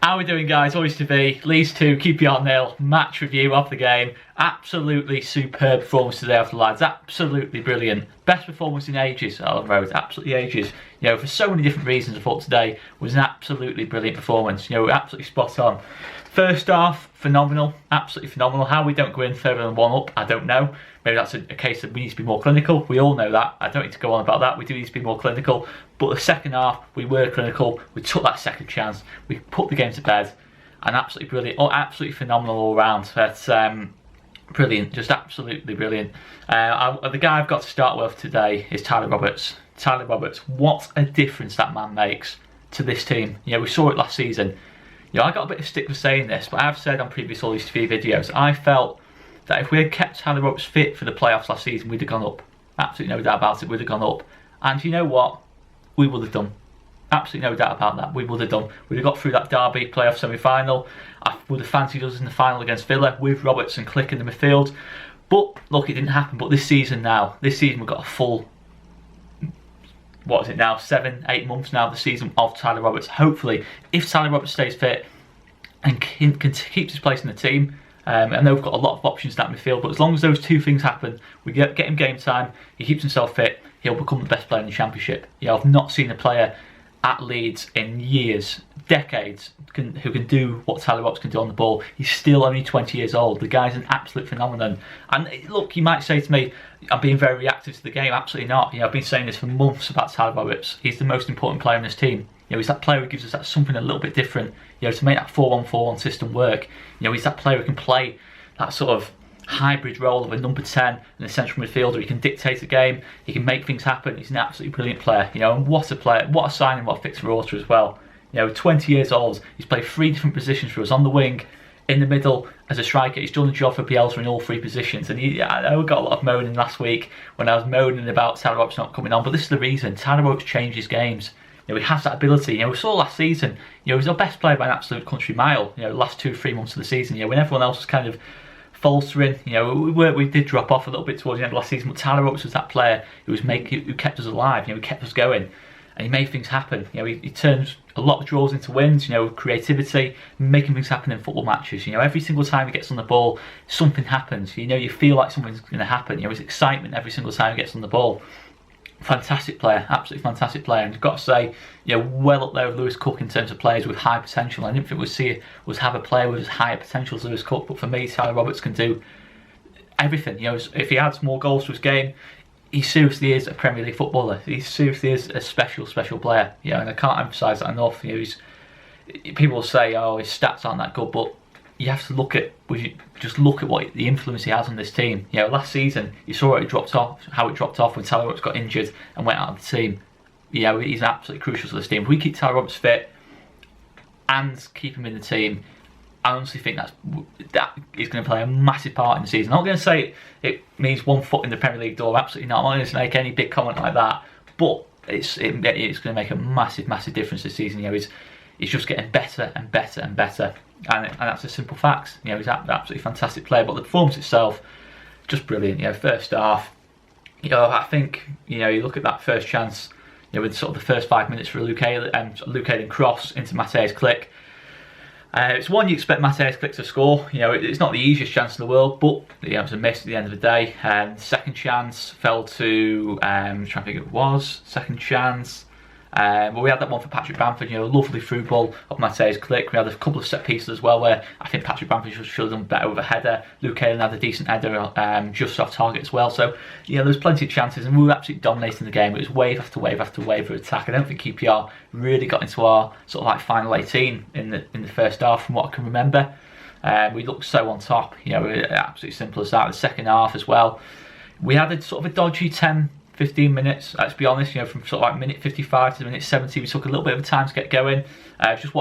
How are we doing, guys? Always to be Leeds 2, QPR 0, match review of the game. Absolutely superb performance today off the lads. Absolutely brilliant. Best performance in ages, Alan Rose. Absolutely ages. You know, for so many different reasons, I thought today was an absolutely brilliant performance. You know, absolutely spot on. First half, phenomenal. Absolutely phenomenal. How we don't go in further than 1 up, I don't know. Maybe that's a case that we need to be more clinical. We all know that. I don't need to go on about that. We do need to be more clinical. But the second half, we were clinical. We took that second chance. We put the game to bed. And absolutely brilliant. Oh, absolutely phenomenal all round. That's brilliant. Just absolutely brilliant. The guy I've got to start with today is Tyler Roberts. Tyler Roberts. What a difference that man makes to this team. You know, we saw it last season. You know, I got a bit of stick for saying this, but I've said on previous Leeds TV videos, I felt that if we had kept Tyler Roberts fit for the playoffs last season, we'd have gone up. Absolutely no doubt about it, we'd have gone up. And you know what? We would have done. Absolutely no doubt about that. We would have done. We'd have got through that Derby playoff semi-final. I would have fancied us in the final against Villa with Roberts and Click in the midfield. But look, it didn't happen. But this season we've got a full, what is it now, 7-8 months now, the season of Tyler Roberts. Hopefully, if Tyler Roberts stays fit and keeps his place in the team, I know we've got a lot of options in that midfield, but as long as those two things happen, we get him game time, he keeps himself fit, he'll become the best player in the Championship. You know, I've not seen a player at Leeds in years, decades, who can do what Tyler Roberts can do on the ball. He's still only 20 years old. The guy's an absolute phenomenon. And look, you might say to me, I'm being very reactive to the game. Absolutely not. You know, I've been saying this for months about Tyler Roberts. He's the most important player in this team. You know, he's that player who gives us that something a little bit different. You know, to make that 4-1-4-1 system work. You know, he's that player who can play that sort of hybrid role of a number 10 and a central midfielder. He can dictate the game, he can make things happen. He's an absolutely brilliant player, you know, and what a player, what a signing, what a fix for Orta as well. You know, 20 years old, he's played 3 different positions for us: on the wing, in the middle, as a striker. He's done the job for Bielsa in all 3 positions. And I know we got a lot of moaning last week when I was moaning about Tyler Roberts not coming on, but this is the reason. Tyler Roberts changes games. You know, he has that ability. You know, we saw last season, you know, he was our best player by an absolute country mile, you know, the last 2-3 months of the season. You know, when everyone else was kind of faltering, you know, we did drop off a little bit towards the end of last season, but Tyler Roberts was that player who kept us alive. You know, he kept us going, and he made things happen. You know, he turns a lot of draws into wins. You know, creativity, making things happen in football matches. You know, every single time he gets on the ball, something happens. You know, you feel like something's going to happen. You know, his excitement every single time he gets on the ball. Fantastic player, absolutely fantastic player, and you've got to say, you know, well up there with Lewis Cook in terms of players with high potential. I didn't think we'd have a player with as high potential as Lewis Cook, but for me, Tyler Roberts can do everything. You know, if he adds more goals to his game, he seriously is a Premier League footballer. He seriously is a special player. You know, and I can't emphasise that enough. You know, people will say, oh, his stats aren't that good, but you have to look at what the influence he has on this team. You know, last season you saw how it dropped off when Tyler Roberts got injured and went out of the team. You know, he's absolutely crucial to this team. If we keep Tyler Roberts fit and keep him in the team, I honestly think that is going to play a massive part in the season. I'm not going to say it means 1 foot in the Premier League door. Absolutely not. I'm not going to make any big comment like that. But it's going to make a massive difference this season. You know, he's just getting better and better and better. And that's a simple fact. You know, he's an absolutely fantastic player, but the performance itself, just brilliant. You know, first half, you know, I think, you know, you look at that first chance, you know, with sort of the first 5 minutes for Luke Ayling cross into Matthijs Click. It's one you expect Matthijs Click to score. You know, it's not the easiest chance in the world, but you know, it was a miss at the end of the day. Second chance fell to, I'm trying to think who it was. Second chance. Well, we had that one for Patrick Bamford, you know, a lovely through ball of Matthijs Click. We had a couple of set pieces as well where I think Patrick Bamford should have done better with a header. Luke Ayling had a decent header just off target as well. So, you know, there was plenty of chances and we were absolutely dominating the game. It was wave after wave after wave of attack. I don't think QPR really got into our sort of like final 18 in the first half from what I can remember. We looked so on top, you know, absolutely simple as that. The second half as well, we had a sort of a dodgy 10-15 minutes, let's be honest. You know, from sort of like minute 55 to minute 70, we took a little bit of time to get going. Just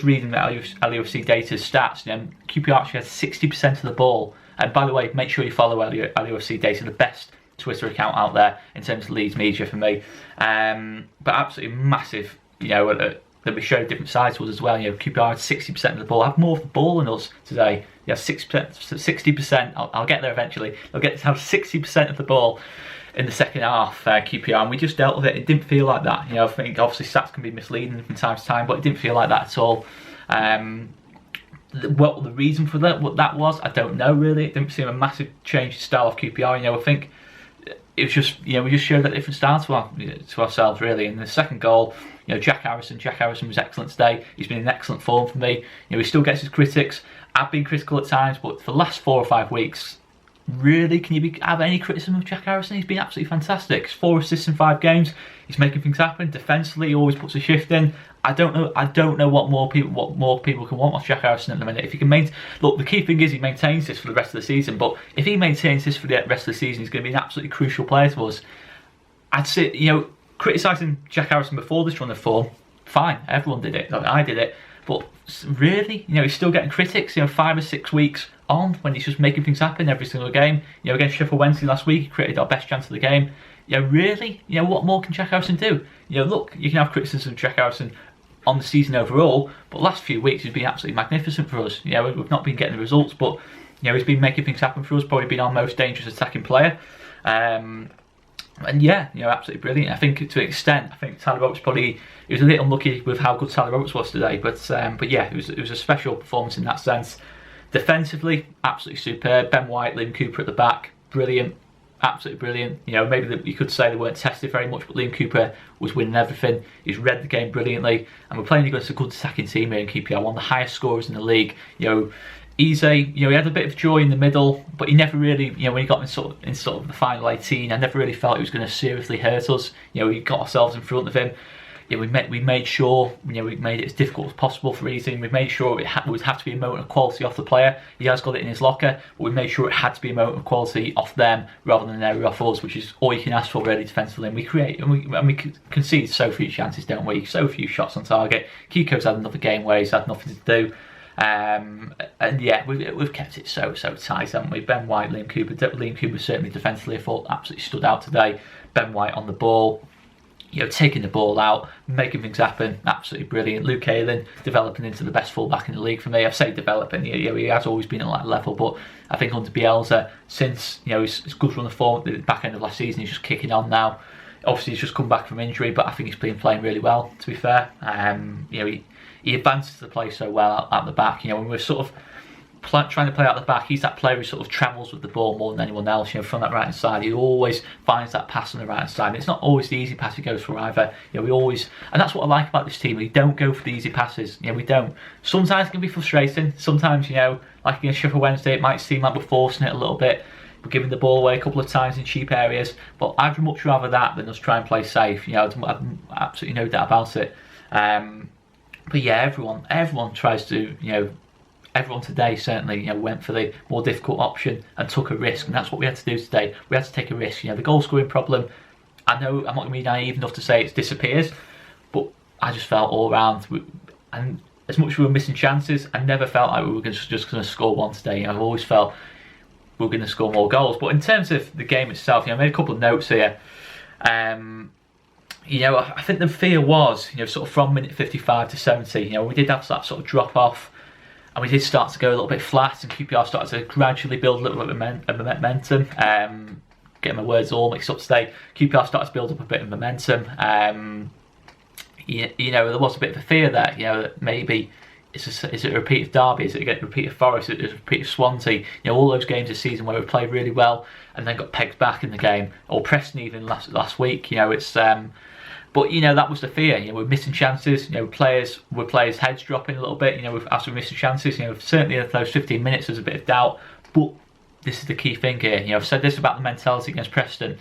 reading the LUFC data's stats. You know, QPR actually had 60% of the ball. And by the way, make sure you follow LUFC data, the best Twitter account out there in terms of Leeds media for me. But absolutely massive. You know, that we showed different sides to us as well. You know, QPR had 60% of the ball, have more of the ball than us today. You have 60%. I'll get there eventually. They'll get to have 60% of the ball in the second half, QPR, and we just dealt with it. It didn't feel like that. You know, I think obviously stats can be misleading from time to time, but it didn't feel like that at all. What the reason for that, what that was, I don't know really. It didn't seem a massive change in style of QPR. You know, I think it was just, you know, we just showed that different style to ourselves really. In the second goal, you know, Jack Harrison was excellent today. He's been in excellent form for me. You know, he still gets his critics. I've been critical at times, but for the last 4 or 5 weeks, really, can you have any criticism of Jack Harrison? He's been absolutely fantastic. 4 assists in 5 games. He's making things happen. Defensively, he always puts a shift in. I don't know what more people can want off Jack Harrison at the minute. If he can look, the key thing is he maintains this for the rest of the season. But if he maintains this for the rest of the season, he's going to be an absolutely crucial player to us. I'd say, you know, criticising Jack Harrison before this run of form, fine. Everyone did it. I did it. But really, you know, he's still getting critics. You know, 5 or 6 weeks on when he's just making things happen every single game. You know, against Sheffield Wednesday last week, he created our best chance of the game. You know, really, you know, what more can Jack Harrison do? You know, look, you can have criticism of Jack Harrison on the season overall, but last few weeks he's been absolutely magnificent for us. You know, we've not been getting the results, but you know, he's been making things happen for us. Probably been our most dangerous attacking player. And yeah, you know, absolutely brilliant. I think to an extent, I think Tyler Roberts he was a bit unlucky with how good Tyler Roberts was today, but yeah, it was a special performance in that sense. Defensively, absolutely superb. Ben White, Liam Cooper at the back, brilliant, absolutely brilliant. You know, maybe you could say they weren't tested very much, but Liam Cooper was winning everything. He's read the game brilliantly, and we're playing against a good attacking team here in QPR, one of the highest scorers in the league. You know, Eze, you know, he had a bit of joy in the middle, but he never really, you know, when he got in sort of the final 18, I never really felt he was going to seriously hurt us. You know, we got ourselves in front of him. Yeah, we made sure, you know, we made it as difficult as possible for Eze. We made sure it would have to be a moment of quality off the player. He has got it in his locker, but we made sure it had to be a moment of quality off them rather than an area off us, which is all you can ask for really defensively. And we create, and we concede so few chances, don't we? So few shots on target. Kiko's had another game where he's had nothing to do. And yeah, we've kept it so tight, haven't we? Ben White, Liam Cooper certainly defensively, I thought absolutely stood out today. Ben White on the ball, you know, taking the ball out, making things happen, absolutely brilliant. Luke Ayling developing into the best fullback in the league for me. I say developing, you know, he has always been at that level, but I think under Bielsa, since, you know, his good run of form at the back end of last season, he's just kicking on now. Obviously, he's just come back from injury, but I think he's been playing really well, to be fair. You know, he advances the play so well out the back. You know, when we're sort of trying to play out the back, he's that player who sort of travels with the ball more than anyone else. You know, from that right hand side, he always finds that pass on the right hand side. And it's not always the easy pass he goes for either. You know, we always, and that's what I like about this team. We don't go for the easy passes. You know, we don't. Sometimes it can be frustrating. Sometimes, you know, like against Sheffield Wednesday, it might seem like we're forcing it a little bit. We're giving the ball away a couple of times in cheap areas. But I'd much rather that than us try and play safe. You know, I've absolutely no doubt about it. But yeah, everyone tries to, you know, everyone today certainly, you know, went for the more difficult option and took a risk, and that's what we had to do today. We had to take a risk. You know, the goal scoring problem, I know I'm not going to be naive enough to say it disappears, but I just felt all round, and as much as we were missing chances, I never felt like we were just going to score one today. You know, I've always felt we were going to score more goals. But in terms of the game itself, you know, I made a couple of notes here. You know, I think the fear was, you know, sort of from minute 55 to 70, you know, we did have that sort of drop off, and we did start to go a little bit flat, and QPR started to gradually build a little bit of momentum. Getting my words all mixed up today. QPR started to build up a bit of momentum. You know, there was a bit of a fear there, you know, that maybe is it a repeat of Derby? Is it a repeat of Forest? Is it a repeat of Swansea? You know, all those games this season where we played really well and then got pegged back in the game, or Preston even last week. You know, it's but you know, that was the fear. You know, we're missing chances. You know, players heads dropping a little bit. You know, after missing chances. You know, certainly in those 15 minutes there's a bit of doubt. But this is the key thing here. You know, I've said this about the mentality against Preston,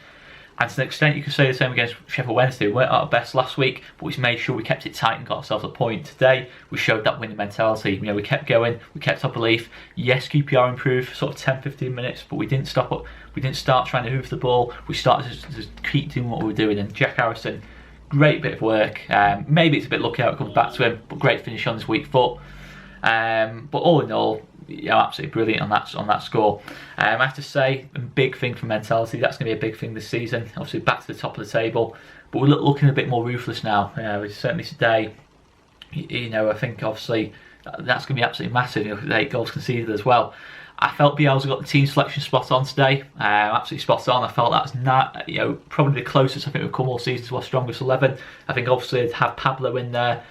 and to an extent you could say the same against Sheffield Wednesday. We weren't at our best last week, but we made sure we kept it tight and got ourselves a point. Today we showed that winning mentality. You know, we kept going, we kept our belief. Yes, QPR improved for sort of 10-15 minutes, but we didn't stop up. We didn't start trying to hoof the ball. We started to keep doing what we were doing. And Jack Harrison, great bit of work. Maybe it's a bit lucky how it comes back to him, but great finish on his weak foot. But all in all, you know, absolutely brilliant on that score. I have to say, a big thing for mentality. That's going to be a big thing this season. Obviously, back to the top of the table, but we're looking a bit more ruthless now. Certainly today, you know, I think obviously that's going to be absolutely massive. You know, 8 goals conceded as well. I felt Bielsa got the team selection spot on today. Absolutely spot on. I felt that's not, you know, probably the closest I think we've come all season to our strongest 11. I think obviously to have Pablo in there,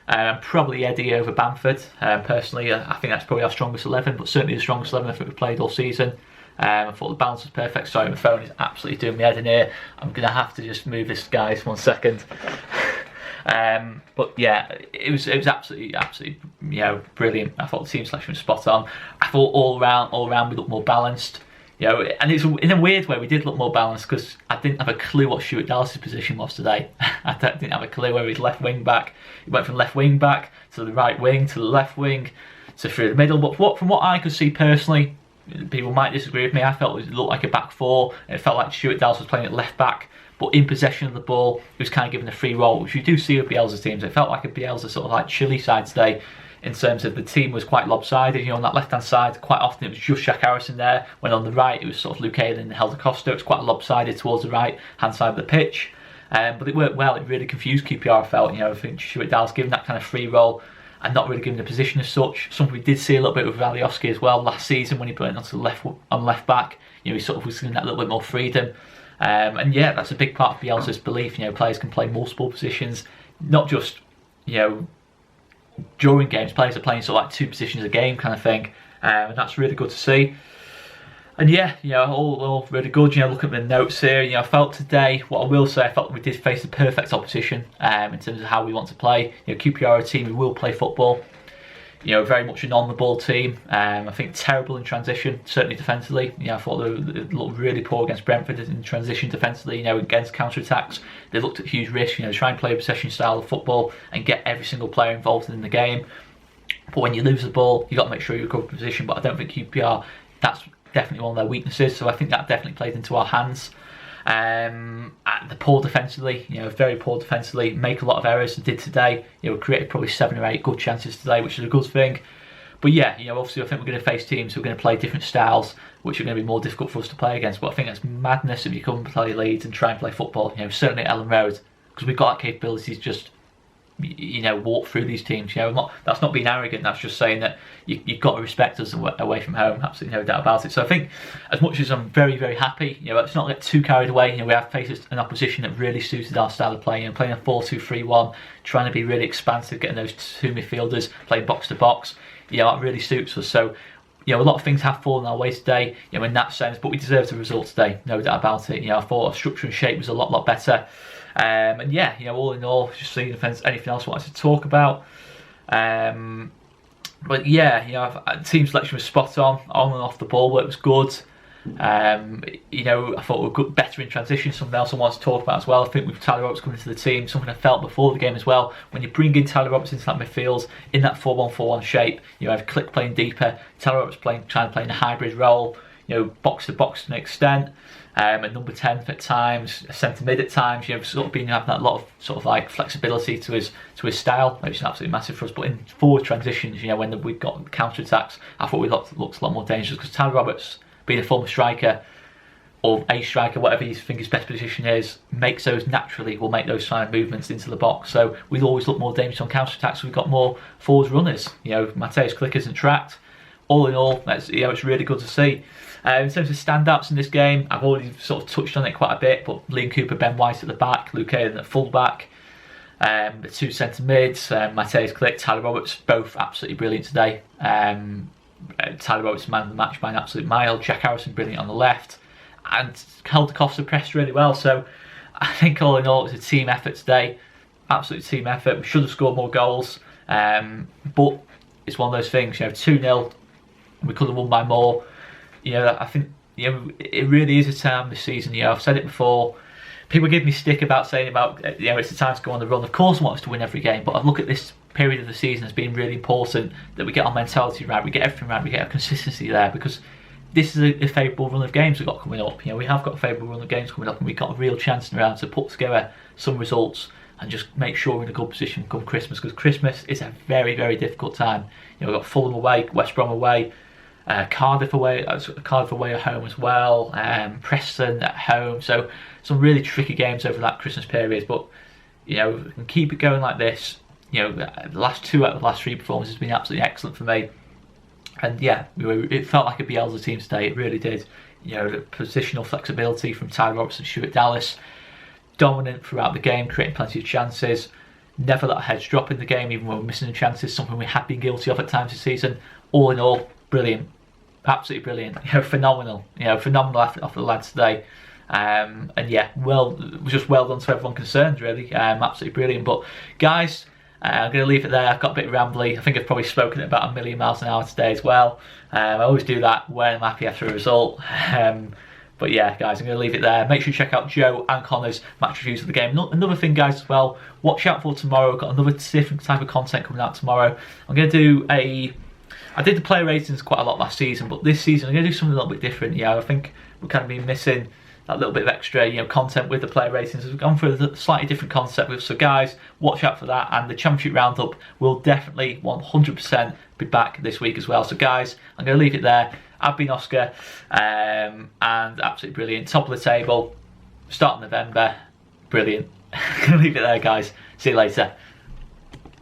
Probably Eddie over Bamford. Personally, I think that's probably our strongest 11, but certainly the strongest 11 I think we've played all season. I thought the balance was perfect. Sorry, my phone is absolutely doing me head in here. I'm going to have to just move this, guys, 1 second. But yeah, it was absolutely brilliant. I thought the team selection was spot on. I thought all round we looked more balanced. And it's in a weird way we did look more balanced because I didn't have a clue what Stuart Dallas's position was today. I didn't have a clue where he's left wing back. He went from left wing back to the right wing to the left wing to through the middle. But from what I could see personally, people might disagree with me. I felt it looked like a back four. It felt like Stuart Dallas was playing at left back, but in possession of the ball, he was kind of given a free role, which you do see with Bielsa's teams. It felt like a Bielsa sort of like Chile side today, in terms of the team was quite lopsided. On that left hand side, quite often it was just Jack Harrison there, when on the right it was sort of Luke Ayling and Helder Costa. It was quite lopsided towards the right hand side of the pitch, but it worked well. It really confused QPR, I felt. I think Stuart Dallas given that kind of free role and not really given the position as such. Something we did see a little bit with Valioski as well last season when he put it onto the left back. He sort of was given that little bit more freedom. And yeah, that's a big part of Bielsa's belief. Players can play multiple positions, not just during games. Players are playing sort of like 2 positions a game kind of thing, and that's really good to see. And yeah, all really good. Looking at the notes here, I felt today, what I will say, I felt we did face the perfect opposition in terms of how we want to play. QPR are a team who will play football. Very much an on-the-ball team. I think terrible in transition, certainly defensively. I thought they looked really poor against Brentford in transition defensively. Against counter-attacks, they looked at huge risk. Try and play a possession style of football and get every single player involved in the game. But when you lose the ball, you've got to make sure you recover position. But I don't think QPR, that's definitely one of their weaknesses. So I think that definitely played into our hands. The poor defensively, very poor defensively, make a lot of errors and did today. Created probably 7 or 8 good chances today, which is a good thing. But yeah, obviously I think we're going to face teams who are going to play different styles, which are going to be more difficult for us to play against. But I think that's madness if you come and play Leeds and try and play football. Certainly at Ellen Road, because we've got that capability to just walk through these teams. That's not being arrogant. That's just saying that you've got to respect us away from home. Absolutely no doubt about it. So I think, as much as I'm very, very happy, let's not get too carried away. We have faced an opposition that really suited our style of playing. Playing a 4-2-3-1, trying to be really expansive, getting those 2 midfielders playing box to box. That really suits us. So a lot of things have fallen our way today, in that sense. But we deserved the result today, no doubt about it. I thought our structure and shape was a lot better. And yeah, all in all, just seeing if anything else I wanted to talk about. But yeah, team selection was spot on and off the ball. Work was good. I thought we were good, better in transition. Something else I wanted to talk about as well. I think with Tyler Roberts coming into the team, something I felt before the game as well. When you bring in Tyler Roberts into that midfield in that 4-1-4-1 shape, have Click playing deeper, Tyler Roberts trying to play in a hybrid role. Box to box to an extent. At number 10 at times, a centre mid at times, sort of been having that lot of sort of like flexibility to his style, which is absolutely massive for us. But in forward transitions, when we've got counter attacks, I thought we looked a lot more dangerous because Tyler Roberts, being a former striker or a striker, whatever you think his best position is, makes those naturally, will make those kind of movements into the box. So we'd always look more dangerous on counter attacks. We've got more forwards runners. Mateus Click isn't tracked. All in all, it's really good to see. In terms of standouts in this game, I've already sort of touched on it quite a bit, but Liam Cooper, Ben White at the back, Luke Ayling at full back, the 2 centre mids, Mateus Click, Tyler Roberts, both absolutely brilliant today. Tyler Roberts man of the match by an absolute mile. Jack Harrison brilliant on the left, and Helder Costa pressed really well. So I think all in all, it was a team effort today, absolute team effort. We should have scored more goals, but it's one of those things. 2-0, we could have won by more. I think it really is a time this season. I've said it before. People give me stick about saying it's the time to go on the run. Of course, I want us to win every game, but I look at this period of the season as being really important that we get our mentality right, we get everything right, we get our consistency there, because this is a favourable run of games we've got coming up. We have got a favourable run of games coming up, and we've got a real chance now to put together some results and just make sure we're in a good position come Christmas, because Christmas is a very, very difficult time. We've got Fulham away, West Brom away, Cardiff away at home as well, Preston at home. So some really tricky games over that Christmas period. But we can keep it going like this. The last 2 out of the last 3 performances have been absolutely excellent for me. And yeah, it felt like a Bielsa team today. It really did. The positional flexibility from Tyler Roberts and Stuart Dallas, dominant throughout the game, creating plenty of chances. never let our heads drop in the game, even when we're missing the chances, something we have been guilty of at times this season. All in all, brilliant. Absolutely brilliant. Phenomenal. Phenomenal effort off the lads today. And yeah, just well done to everyone concerned, really. Absolutely brilliant. But guys, I'm going to leave it there. I've got a bit rambly. I think I've probably spoken at about 1,000,000 miles an hour today as well. I always do that when I'm happy after a result. But yeah, guys, I'm going to leave it there. Make sure you check out Joe and Conor's match reviews of the game. Another thing, guys, as well, watch out for tomorrow. I've got another different type of content coming out tomorrow. I'm going to do I did the player ratings quite a lot last season, but this season I'm going to do something a little bit different. Yeah, I think we've kind of been missing that little bit of extra, content with the player ratings. We've gone for a slightly different concept with. So guys, watch out for that. And the Championship Roundup will definitely 100% be back this week as well. So guys, I'm going to leave it there. I've been Oscar, and absolutely brilliant. Top of the table, start of November, brilliant. I'm going to leave it there, guys. See you later.